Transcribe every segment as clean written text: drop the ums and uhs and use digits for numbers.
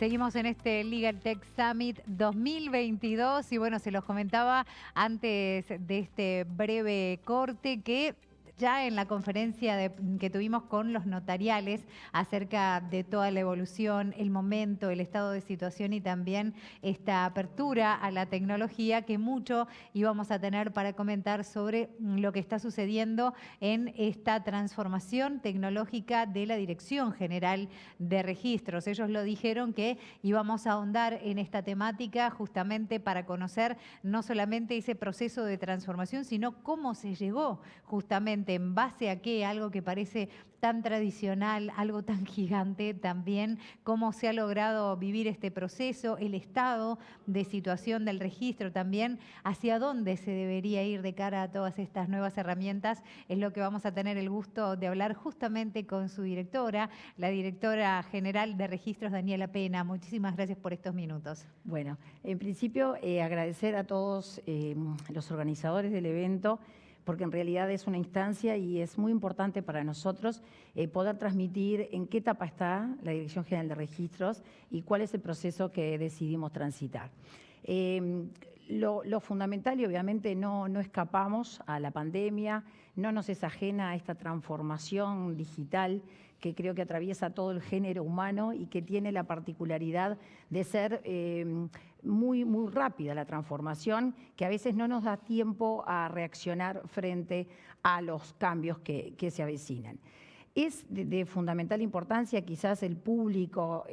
Seguimos en este Legal Tech Summit 2022 y bueno, se los comentaba antes de este breve corte que ya en la conferencia que tuvimos con los notariales acerca de toda la evolución, el momento, el estado de situación y también esta apertura a la tecnología, que mucho íbamos a tener para comentar sobre lo que está sucediendo en esta transformación tecnológica de la Dirección General de Registros. Ellos lo dijeron que íbamos a ahondar en esta temática justamente para conocer no solamente ese proceso de transformación, sino cómo se llegó justamente en base a qué, algo que parece tan tradicional, algo tan gigante también, cómo se ha logrado vivir este proceso, el estado de situación del registro también, hacia dónde se debería ir de cara a todas estas nuevas herramientas, es lo que vamos a tener el gusto de hablar justamente con su directora, la directora general de Registros, Daniela Pena. Muchísimas gracias por estos minutos. Bueno, en principio agradecer a todos los organizadores del evento, porque en realidad es una instancia y es muy importante para nosotros poder transmitir en qué etapa está la Dirección General de Registros y cuál es el proceso que decidimos transitar. Lo fundamental, y obviamente no escapamos a la pandemia, no nos es ajena a esta transformación digital que creo que atraviesa todo el género humano y que tiene la particularidad de ser muy rápida la transformación, que a veces no nos da tiempo a reaccionar frente a los cambios que se avecinan. Es de fundamental importancia, quizás el público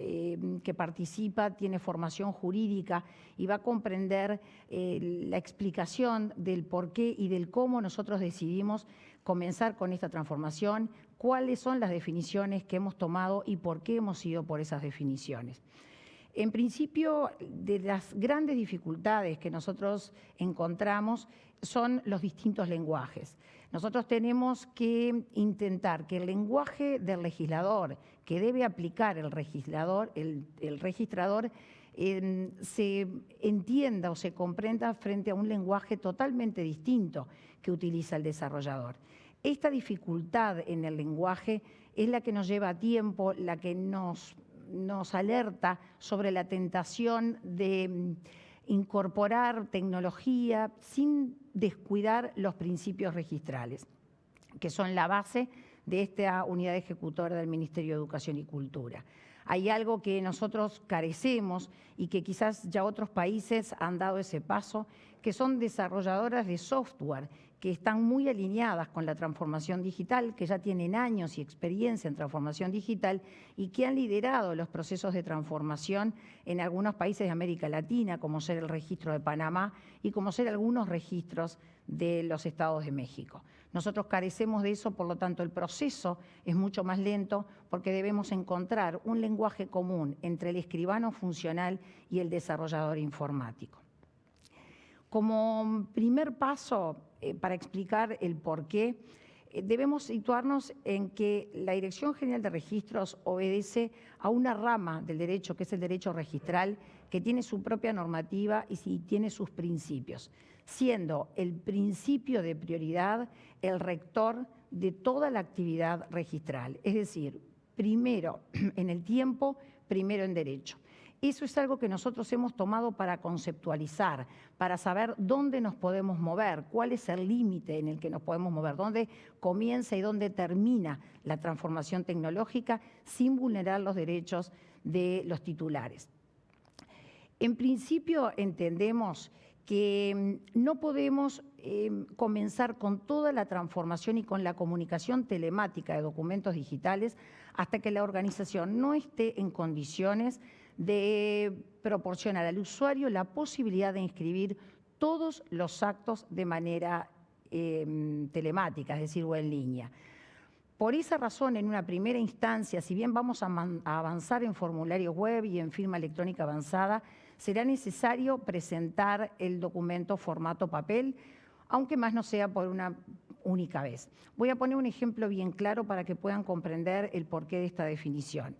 que participa tiene formación jurídica y va a comprender la explicación del por qué y del cómo nosotros decidimos comenzar con esta transformación, cuáles son las definiciones que hemos tomado y por qué hemos ido por esas definiciones. En principio, de las grandes dificultades que nosotros encontramos son los distintos lenguajes. Nosotros tenemos que intentar que el lenguaje del legislador, que debe aplicar el registrador, se entienda o se comprenda frente a un lenguaje totalmente distinto que utiliza el desarrollador. Esta dificultad en el lenguaje es la que nos lleva a tiempo, la que nos alerta sobre la tentación de incorporar tecnología sin descuidar los principios registrales, que son la base de esta unidad ejecutora del Ministerio de Educación y Cultura. Hay algo que nosotros carecemos y que quizás ya otros países han dado ese paso, que son desarrolladoras de software que están muy alineadas con la transformación digital, que ya tienen años y experiencia en transformación digital y que han liderado los procesos de transformación en algunos países de América Latina, como ser el registro de Panamá y como ser algunos registros de los estados de México. Nosotros carecemos de eso, por lo tanto el proceso es mucho más lento porque debemos encontrar un lenguaje común entre el escribano funcional y el desarrollador informático. Como primer paso, para explicar el porqué, debemos situarnos en que la Dirección General de Registros obedece a una rama del derecho, que es el derecho registral, que tiene su propia normativa y tiene sus principios, siendo el principio de prioridad el rector de toda la actividad registral, es decir, primero en el tiempo, primero en derecho. Eso es algo que nosotros hemos tomado para conceptualizar, para saber dónde nos podemos mover, cuál es el límite en el que nos podemos mover, dónde comienza y dónde termina la transformación tecnológica sin vulnerar los derechos de los titulares. En principio entendemos que no podemos comenzar con toda la transformación y con la comunicación telemática de documentos digitales hasta que la organización no esté en condiciones de proporcionar al usuario la posibilidad de inscribir todos los actos de manera telemática, es decir, o en línea. Por esa razón, en una primera instancia, si bien vamos a avanzar en formulario web y en firma electrónica avanzada, será necesario presentar el documento formato papel, aunque más no sea por una única vez. Voy a poner un ejemplo bien claro para que puedan comprender el porqué de esta definición.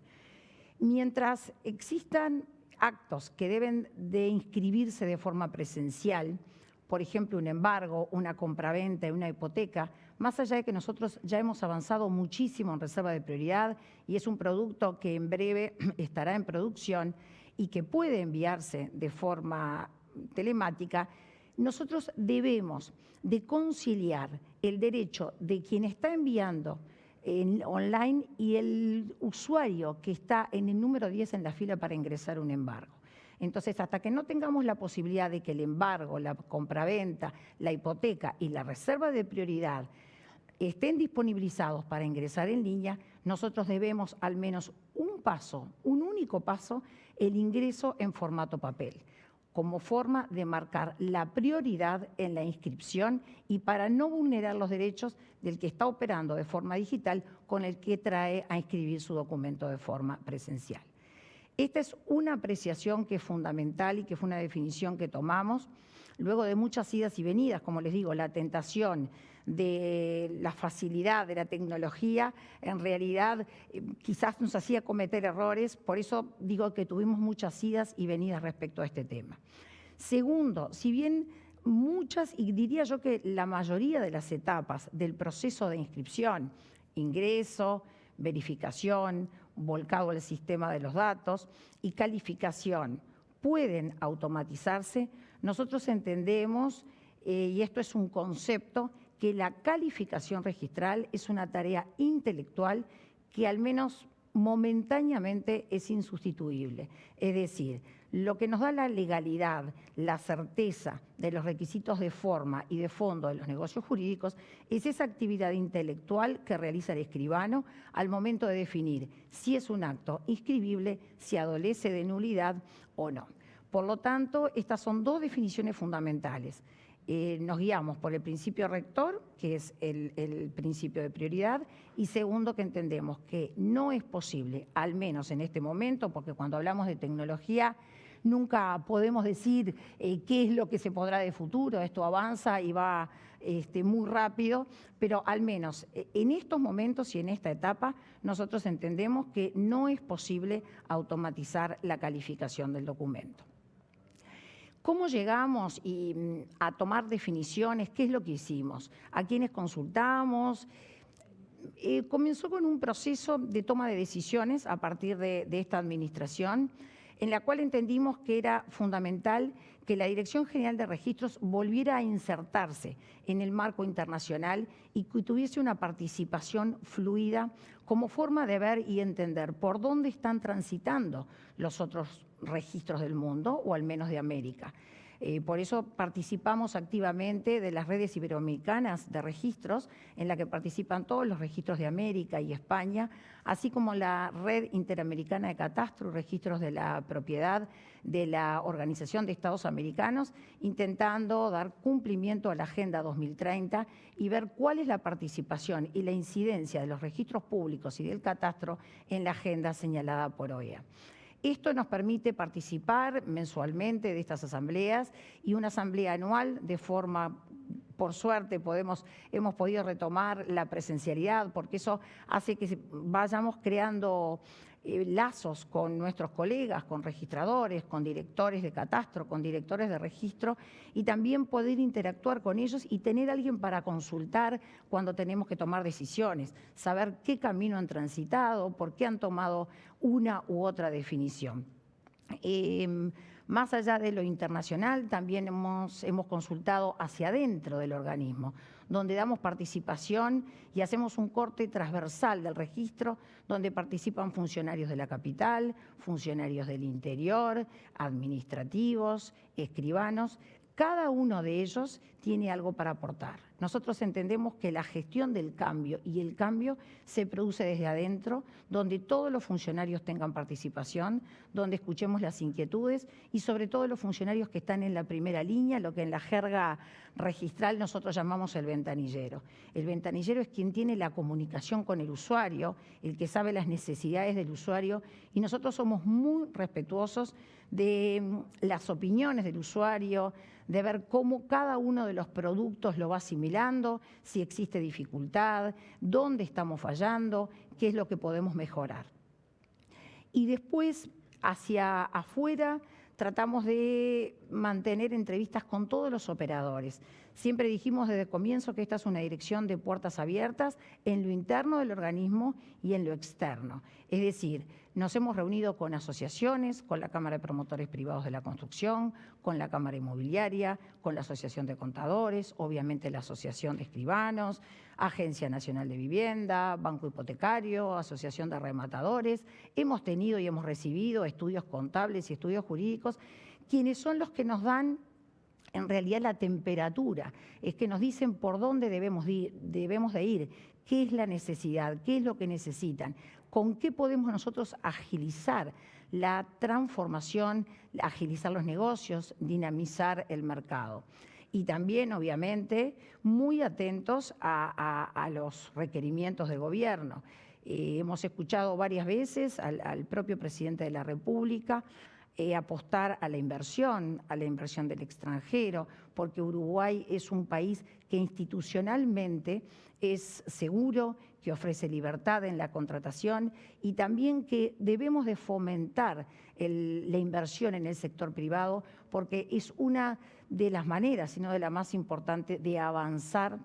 Mientras existan actos que deben de inscribirse de forma presencial, por ejemplo, un embargo, una compraventa y una hipoteca, más allá de que nosotros ya hemos avanzado muchísimo en reserva de prioridad y es un producto que en breve estará en producción y que puede enviarse de forma telemática, nosotros debemos de conciliar el derecho de quien está enviando online y el usuario que está en el número 10 en la fila para ingresar un embargo. Entonces, hasta que no tengamos la posibilidad de que el embargo, la compraventa, la hipoteca y la reserva de prioridad estén disponibilizados para ingresar en línea, nosotros debemos al menos un paso, un único paso, el ingreso en formato papel, como forma de marcar la prioridad en la inscripción y para no vulnerar los derechos del que está operando de forma digital con el que trae a inscribir su documento de forma presencial. Esta es una apreciación que es fundamental y que fue una definición que tomamos luego de muchas idas y venidas, como les digo, la tentación de la facilidad de la tecnología, en realidad quizás nos hacía cometer errores, por eso digo que tuvimos muchas idas y venidas respecto a este tema. Segundo, si bien muchas, y diría yo que la mayoría de las etapas del proceso de inscripción, ingreso, verificación, volcado al sistema de los datos y calificación pueden automatizarse, nosotros entendemos, y esto es un concepto, que la calificación registral es una tarea intelectual que al menos momentáneamente es insustituible. Es decir, lo que nos da la legalidad, la certeza de los requisitos de forma y de fondo de los negocios jurídicos es esa actividad intelectual que realiza el escribano al momento de definir si es un acto inscribible, si adolece de nulidad o no. Por lo tanto, estas son dos definiciones fundamentales. Nos guiamos por el principio rector, que es el principio de prioridad, y segundo, que entendemos que no es posible, al menos en este momento, porque cuando hablamos de tecnología nunca podemos decir qué es lo que se podrá de futuro, esto avanza y va muy rápido, pero al menos en estos momentos y en esta etapa nosotros entendemos que no es posible automatizar la calificación del documento. ¿Cómo llegamos a tomar definiciones? ¿Qué es lo que hicimos? ¿A quiénes consultamos? Comenzó con un proceso de toma de decisiones a partir de esta administración, en la cual entendimos que era fundamental que la Dirección General de Registros volviera a insertarse en el marco internacional y que tuviese una participación fluida como forma de ver y entender por dónde están transitando los otros registros del mundo, o al menos de América. Por eso participamos activamente de las redes iberoamericanas de registros, en la que participan todos los registros de América y España, así como la Red Interamericana de Catastro y Registros de la Propiedad de la Organización de Estados Americanos, intentando dar cumplimiento a la Agenda 2030 y ver cuál es la participación y la incidencia de los registros públicos y del catastro en la agenda señalada por OEA. Esto nos permite participar mensualmente de estas asambleas y una asamblea anual de forma, por suerte, hemos podido retomar la presencialidad porque eso hace que vayamos creando lazos con nuestros colegas, con registradores, con directores de catastro, con directores de registro y también poder interactuar con ellos y tener a alguien para consultar cuando tenemos que tomar decisiones, saber qué camino han transitado, por qué han tomado una u otra definición. Más allá de lo internacional, también hemos consultado hacia adentro del organismo, donde damos participación y hacemos un corte transversal del registro, donde participan funcionarios de la capital, funcionarios del interior, administrativos, escribanos. Cada uno de ellos tiene algo para aportar. Nosotros entendemos que la gestión del cambio y el cambio se produce desde adentro, donde todos los funcionarios tengan participación, donde escuchemos las inquietudes y sobre todo los funcionarios que están en la primera línea, lo que en la jerga registral nosotros llamamos el ventanillero. El ventanillero es quien tiene la comunicación con el usuario, el que sabe las necesidades del usuario y nosotros somos muy respetuosos de las opiniones del usuario, de ver cómo cada uno de los productos lo va asimilando, si existe dificultad, dónde estamos fallando, qué es lo que podemos mejorar. Y después, hacia afuera tratamos de mantener entrevistas con todos los operadores. Siempre dijimos desde el comienzo que esta es una dirección de puertas abiertas en lo interno del organismo y en lo externo. Es decir, nos hemos reunido con asociaciones, con la Cámara de Promotores Privados de la Construcción, con la Cámara Inmobiliaria, con la Asociación de Contadores, obviamente la Asociación de Escribanos, Agencia Nacional de Vivienda, Banco Hipotecario, Asociación de Rematadores. Hemos tenido y hemos recibido estudios contables y estudios jurídicos, quienes son los que nos dan en realidad la temperatura, es que nos dicen por dónde debemos de ir, qué es la necesidad, qué es lo que necesitan, con qué podemos nosotros agilizar la transformación, agilizar los negocios, dinamizar el mercado. Y también, obviamente, muy atentos a los requerimientos del gobierno. Hemos escuchado varias veces al propio presidente de la República apostar a la inversión del extranjero, porque Uruguay es un país que institucionalmente es seguro, que ofrece libertad en la contratación y también que debemos de fomentar la inversión en el sector privado, porque es una de las maneras, sino de la más importante, de avanzar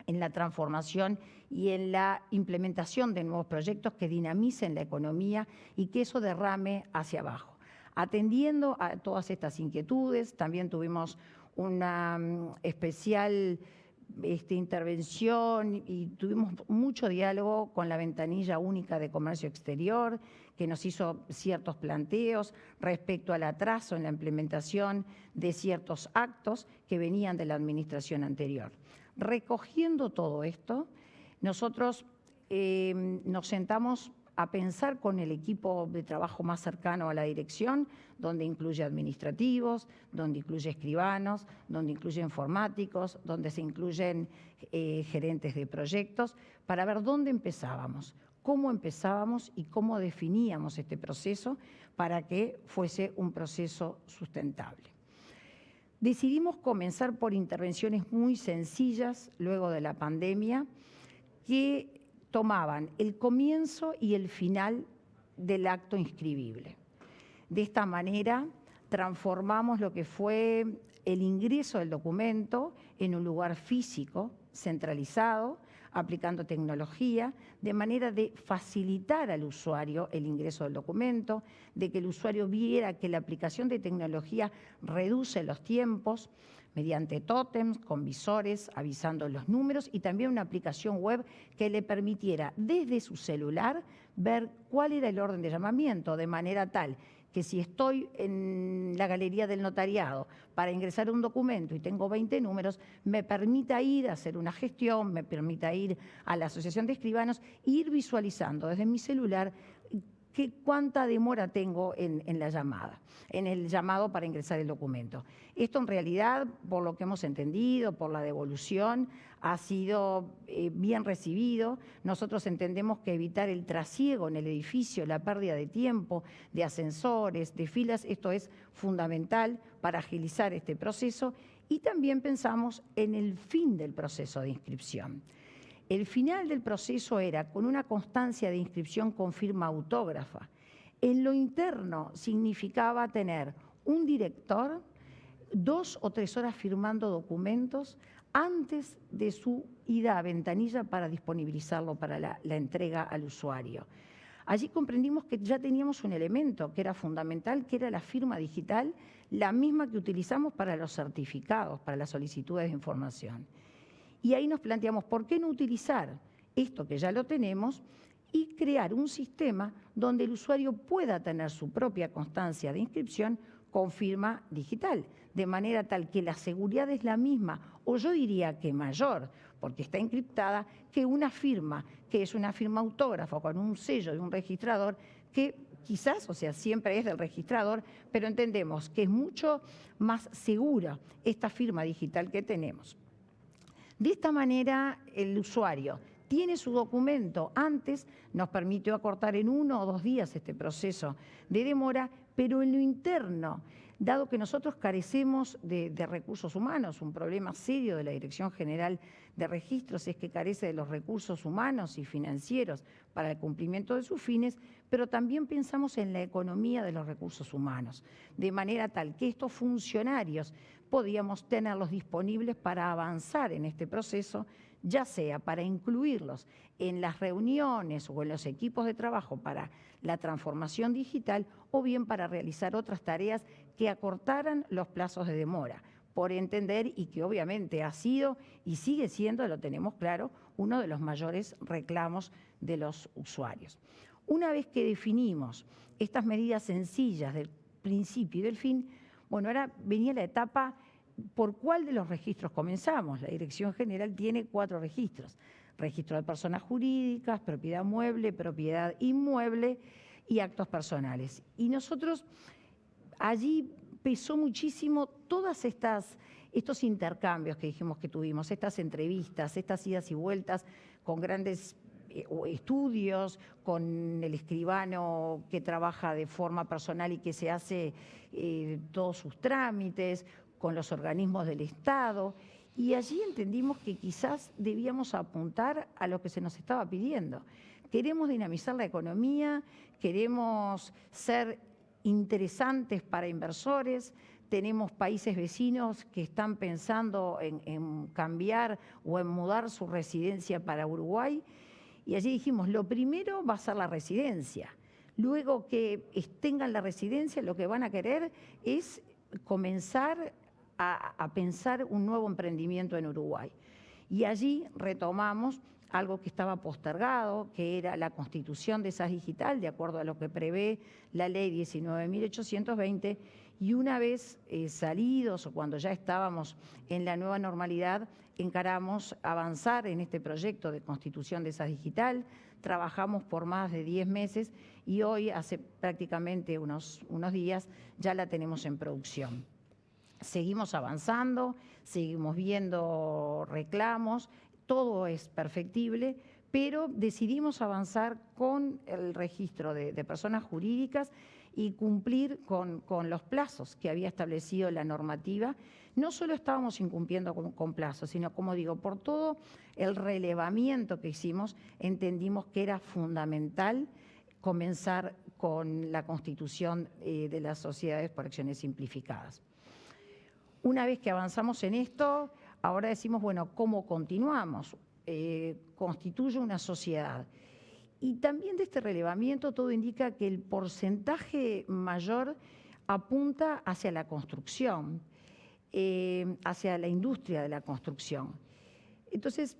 en la transformación y en la implementación de nuevos proyectos que dinamicen la economía y que eso derrame hacia abajo. Atendiendo a todas estas inquietudes, también tuvimos una especial intervención y tuvimos mucho diálogo con la ventanilla única de comercio exterior, que nos hizo ciertos planteos respecto al atraso en la implementación de ciertos actos que venían de la administración anterior. Recogiendo todo esto, nosotros nos sentamos a pensar con el equipo de trabajo más cercano a la dirección, donde incluye administrativos, donde incluye escribanos, donde incluye informáticos, donde se incluyen gerentes de proyectos, para ver dónde empezábamos y cómo definíamos este proceso para que fuese un proceso sustentable. Decidimos comenzar por intervenciones muy sencillas luego de la pandemia que tomaban el comienzo y el final del acto inscribible. De esta manera transformamos lo que fue el ingreso del documento en un lugar físico, centralizado, aplicando tecnología, de manera de facilitar al usuario el ingreso del documento, de que el usuario viera que la aplicación de tecnología reduce los tiempos, mediante tótems, con visores, avisando los números y también una aplicación web que le permitiera desde su celular ver cuál era el orden de llamamiento, de manera tal que si estoy en la galería del notariado para ingresar un documento y tengo 20 números, me permita ir a hacer una gestión, me permita ir a la Asociación de Escribanos e ir visualizando desde mi celular cuánta demora tengo en la llamada, en el llamado para ingresar el documento. Esto en realidad, por lo que hemos entendido, por la devolución, ha sido bien recibido. Nosotros entendemos que evitar el trasiego en el edificio, la pérdida de tiempo, de ascensores, de filas, esto es fundamental para agilizar este proceso y también pensamos en el fin del proceso de inscripción. El final del proceso era con una constancia de inscripción con firma autógrafa. En lo interno significaba tener un director 2 o 3 horas firmando documentos antes de su ida a ventanilla para disponibilizarlo para la entrega al usuario. Allí comprendimos que ya teníamos un elemento que era fundamental, que era la firma digital, la misma que utilizamos para los certificados, para las solicitudes de información. Y ahí nos planteamos, ¿por qué no utilizar esto que ya lo tenemos y crear un sistema donde el usuario pueda tener su propia constancia de inscripción con firma digital? De manera tal que la seguridad es la misma, o yo diría que mayor, porque está encriptada, que una firma, que es una firma autógrafa con un sello de un registrador, que quizás, o sea, siempre es del registrador, pero entendemos que es mucho más segura esta firma digital que tenemos. De esta manera, el usuario tiene su documento antes, nos permitió acortar en 1 o 2 días este proceso de demora, pero en lo interno Dado que nosotros carecemos de recursos humanos, un problema serio de la Dirección General de Registros es que carece de los recursos humanos y financieros para el cumplimiento de sus fines, pero también pensamos en la economía de los recursos humanos, de manera tal que estos funcionarios podíamos tenerlos disponibles para avanzar en este proceso, ya sea para incluirlos en las reuniones o en los equipos de trabajo para la transformación digital o bien para realizar otras tareas que acortaran los plazos de demora, por entender y que obviamente ha sido y sigue siendo, lo tenemos claro, uno de los mayores reclamos de los usuarios. Una vez que definimos estas medidas sencillas del principio y del fin, bueno, ahora venía la etapa por cuál de los registros comenzamos. La Dirección General tiene 4 registros: registro de personas jurídicas, propiedad mueble, propiedad inmueble y actos personales. Y nosotros allí pesó muchísimo todas estos intercambios que dijimos que tuvimos, estas entrevistas, estas idas y vueltas con grandes estudios, con el escribano que trabaja de forma personal y que se hace todos sus trámites, con los organismos del Estado, y allí entendimos que quizás debíamos apuntar a lo que se nos estaba pidiendo. Queremos dinamizar la economía, queremos ser interesantes para inversores, tenemos países vecinos que están pensando en cambiar o en mudar su residencia para Uruguay, y allí dijimos, lo primero va a ser la residencia. Luego que tengan la residencia, lo que van a querer es comenzar a pensar un nuevo emprendimiento en Uruguay. Y allí retomamos algo que estaba postergado, que era la constitución de SAS Digital, de acuerdo a lo que prevé la ley 19.820, y una vez salidos o cuando ya estábamos en la nueva normalidad, encaramos avanzar en este proyecto de constitución de SAS Digital. Trabajamos por más de 10 meses y hoy, hace prácticamente unos días, ya la tenemos en producción. Seguimos avanzando, seguimos viendo reclamos, todo es perfectible, pero decidimos avanzar con el registro de personas jurídicas y cumplir con los plazos que había establecido la normativa. No solo estábamos incumpliendo con plazos, sino, como digo, por todo el relevamiento que hicimos, entendimos que era fundamental comenzar con la constitución de las sociedades por acciones simplificadas. Una vez que avanzamos en esto, ahora decimos, bueno, ¿cómo continuamos? Constituye una sociedad. Y también de este relevamiento todo indica que el porcentaje mayor apunta hacia la construcción, hacia la industria de la construcción. Entonces,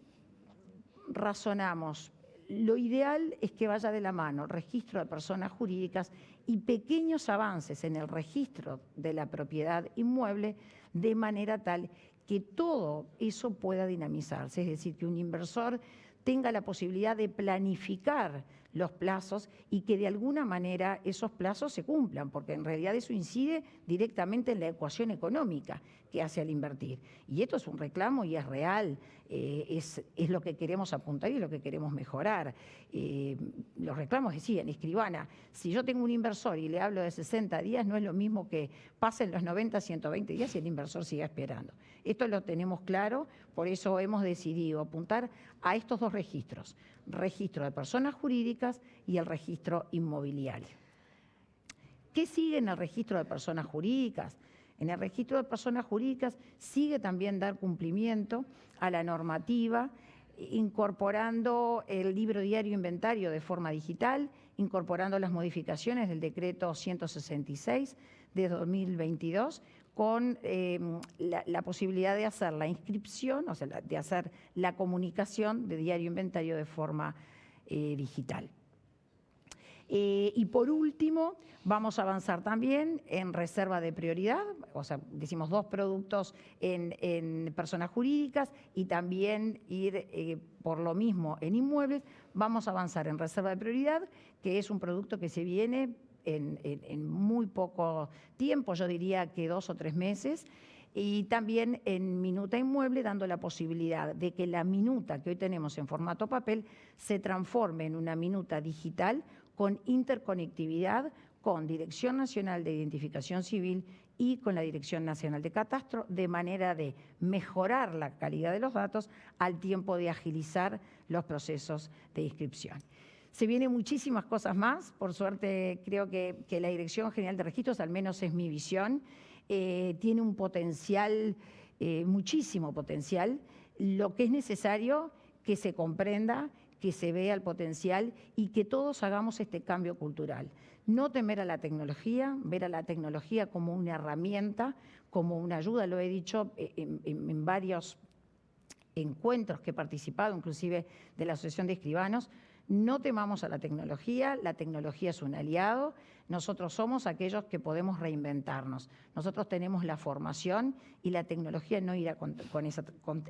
razonamos, lo ideal es que vaya de la mano el registro de personas jurídicas y pequeños avances en el registro de la propiedad inmueble, de manera tal que todo eso pueda dinamizarse, es decir, que un inversor tenga la posibilidad de planificar los plazos y que de alguna manera esos plazos se cumplan, porque en realidad eso incide directamente en la ecuación económica que hace al invertir. Y esto es un reclamo y es real, es lo que queremos apuntar y lo que queremos mejorar. Los reclamos decían, escribana, si yo tengo un inversor y le hablo de 60 días, no es lo mismo que pasen los 90, 120 días y el inversor siga esperando. Esto lo tenemos claro, por eso hemos decidido apuntar a estos 2 registros, registro de personas jurídicas y el registro inmobiliario. ¿Qué sigue en el registro de personas jurídicas? En el registro de personas jurídicas sigue también dar cumplimiento a la normativa, incorporando el libro diario inventario de forma digital, incorporando las modificaciones del decreto 166 de 2022, con la posibilidad de hacer la inscripción, o sea, de hacer la comunicación de diario inventario de forma digital. Y por último, vamos a avanzar también en reserva de prioridad, o sea, decimos 2 productos en personas jurídicas y también ir por lo mismo en inmuebles. Vamos a avanzar en reserva de prioridad, que es un producto que se viene en muy poco tiempo, yo diría que 2 o 3 meses, y también en minuta inmueble, dando la posibilidad de que la minuta que hoy tenemos en formato papel se transforme en una minuta digital con interconectividad con Dirección Nacional de Identificación Civil y con la Dirección Nacional de Catastro, de manera de mejorar la calidad de los datos al tiempo de agilizar los procesos de inscripción. Se vienen muchísimas cosas más, por suerte creo que la Dirección General de Registros, al menos es mi visión, tiene un potencial, muchísimo potencial, lo que es necesario que se comprenda, que se vea el potencial y que todos hagamos este cambio cultural. No temer a la tecnología, ver a la tecnología como una herramienta, como una ayuda, lo he dicho en varios encuentros que he participado, inclusive de la Asociación de Escribanos. No temamos a la tecnología es un aliado, nosotros somos aquellos que podemos reinventarnos. Nosotros tenemos la formación y la tecnología no irá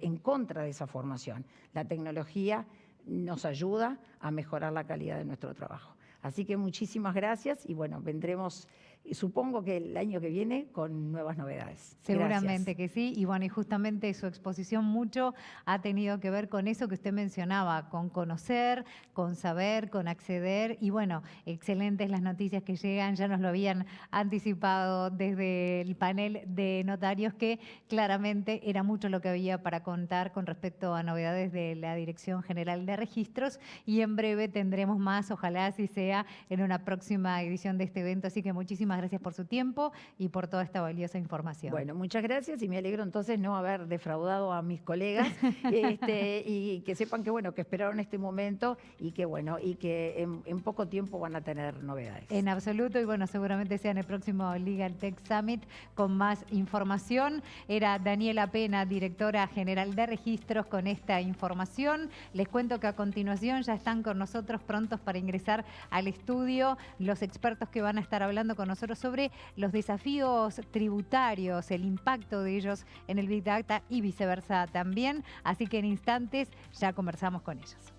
en contra de esa formación. La tecnología nos ayuda a mejorar la calidad de nuestro trabajo. Así que muchísimas gracias y bueno, vendremos, supongo que el año que viene, con nuevas novedades. Seguramente Gracias. que sí, y bueno, y justamente su exposición mucho ha tenido que ver con eso que usted mencionaba, con conocer, con saber, con acceder, y bueno, excelentes las noticias que llegan, ya nos lo habían anticipado desde el panel de notarios, que claramente era mucho lo que había para contar con respecto a novedades de la Dirección General de Registros, y en breve tendremos más, ojalá así sea, en una próxima edición de este evento, así que muchísimas gracias por su tiempo y por toda esta valiosa información. Bueno, muchas gracias y me alegro entonces no haber defraudado a mis colegas y que sepan que bueno, que esperaron este momento y que bueno, y que en poco tiempo van a tener novedades. En absoluto, y bueno, seguramente sea en el próximo Legal Tech Summit con más información. Era Daniela Pena, directora general de registros, con esta información. Les cuento que a continuación ya están con nosotros prontos para ingresar al estudio los expertos que van a estar hablando con nosotros sobre los desafíos tributarios, el impacto de ellos en el Big Data y viceversa también. Así que en instantes ya conversamos con ellos.